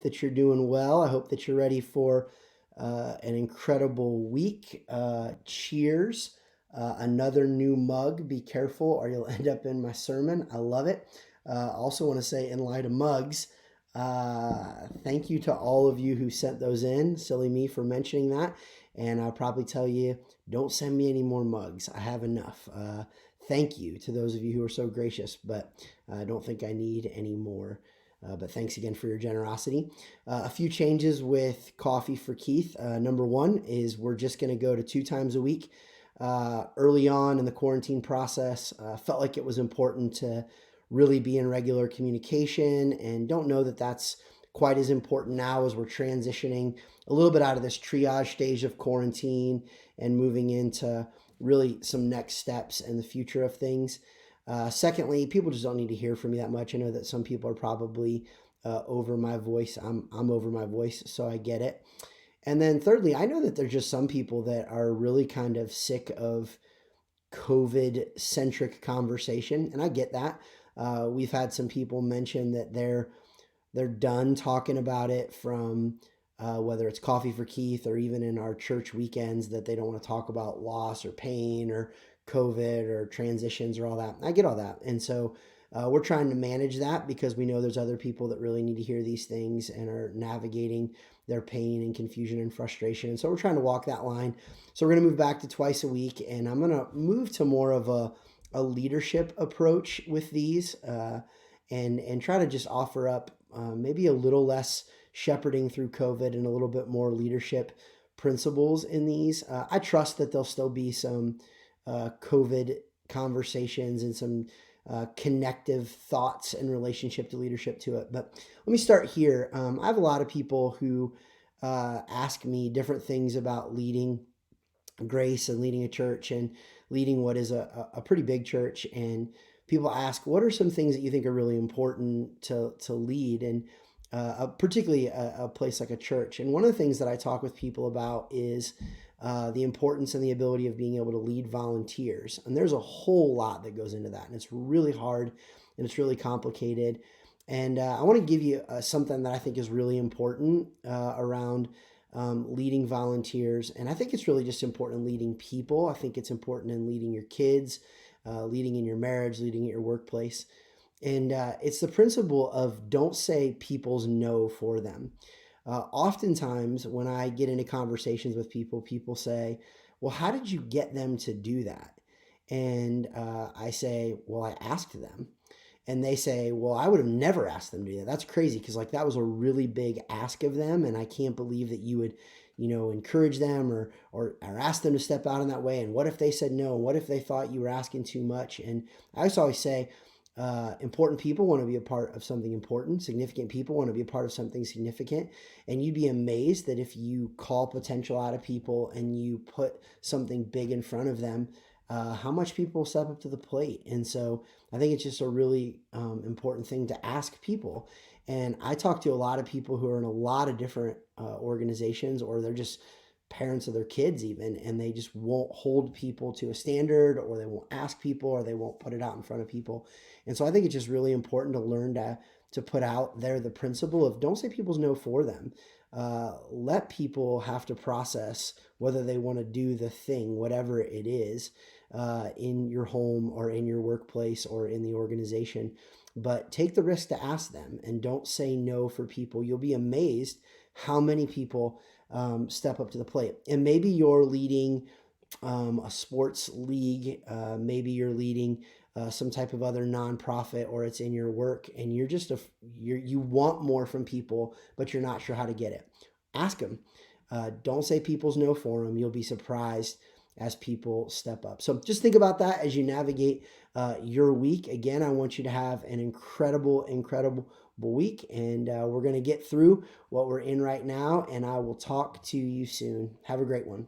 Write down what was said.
that you're doing well. I hope that you're ready for an incredible week. Cheers. Another new mug. Be careful or you'll end up in my sermon. I love it. Also, want to say, in light of mugs, thank you to all of you who sent those in. Silly me for mentioning that. And I'll probably tell you, don't send me any more mugs. I have enough. Thank you to those of you who are so gracious, but I don't think I need any more. But thanks again for your generosity. A few changes with Coffee for Keith. Number one is we're just going to go to 2 times a week. Early on in the quarantine process, felt like it was important to really be in regular communication, and don't know that that's quite as important now as we're transitioning a little bit out of this triage stage of quarantine and moving into really some next steps and the future of things. Secondly, people just don't need to hear from me that much. I know that some people are probably over my voice. I'm over my voice, so I get it. And then thirdly, I know that there's just some people that are really kind of sick of COVID centric conversation, and I get that. We've had some people mention that they're done talking about it from whether it's Coffee for Keith or even in our church weekends, that they don't want to talk about loss or pain or COVID or transitions or all that. I get all that. And so we're trying to manage that because we know there's other people that really need to hear these things and are navigating their pain and confusion and frustration. And so we're trying to walk that line. So we're going to move back to twice a week, and I'm going to move to more of a leadership approach with these, and try to just offer up maybe a little less shepherding through COVID and a little bit more leadership principles in these. I trust that there'll still be some COVID conversations and some connective thoughts in relationship to leadership to it. But let me start here. I have a lot of people who ask me different things about leading Grace and leading a church and leading what is a pretty big church. And people ask, what are some things that you think are really important to lead? And particularly a place like a church. And one of the things that I talk with people about is the importance and the ability of being able to lead volunteers. And there's a whole lot that goes into that. And it's really hard and it's really complicated. And I want to give you something that I think is really important around leading volunteers. And I think it's really just important in leading people. I think it's important in leading your kids, leading in your marriage, leading at your workplace. And it's the principle of don't say people's no for them. Oftentimes, when I get into conversations with people, people say, well, how did you get them to do that? And I say, well, I asked them. And they say, well, I would have never asked them to do that. That's crazy because like that was a really big ask of them. And I can't believe that you would, encourage them or ask them to step out in that way. And what if they said no? What if they thought you were asking too much? And I just always say, important people want to be a part of something important. Significant people want to be a part of something significant. And you'd be amazed that if you call potential out of people and you put something big in front of them, how much people step up to the plate. And so I think it's just a really important thing to ask people. And I talk to a lot of people who are in a lot of different organizations, or they're just parents of their kids even, and they just won't hold people to a standard, or they won't ask people, or they won't put it out in front of people. And so I think it's just really important to learn to put out there the principle of don't say people's no for them. Let people have to process whether they want to do the thing, whatever it is, in your home or in your workplace or in the organization. But take the risk to ask them and don't say no for people. You'll be amazed how many people step up to the plate. And maybe you're leading a sports league, maybe you're leading some type of other nonprofit, or it's in your work, and you want more from people, but you're not sure how to get it. Ask them. Don't say people's no for them. You'll be surprised as people step up. So just think about that as you navigate your week. Again, I want you to have an incredible week, and we're going to get through what we're in right now, and I will talk to you soon. Have a great one.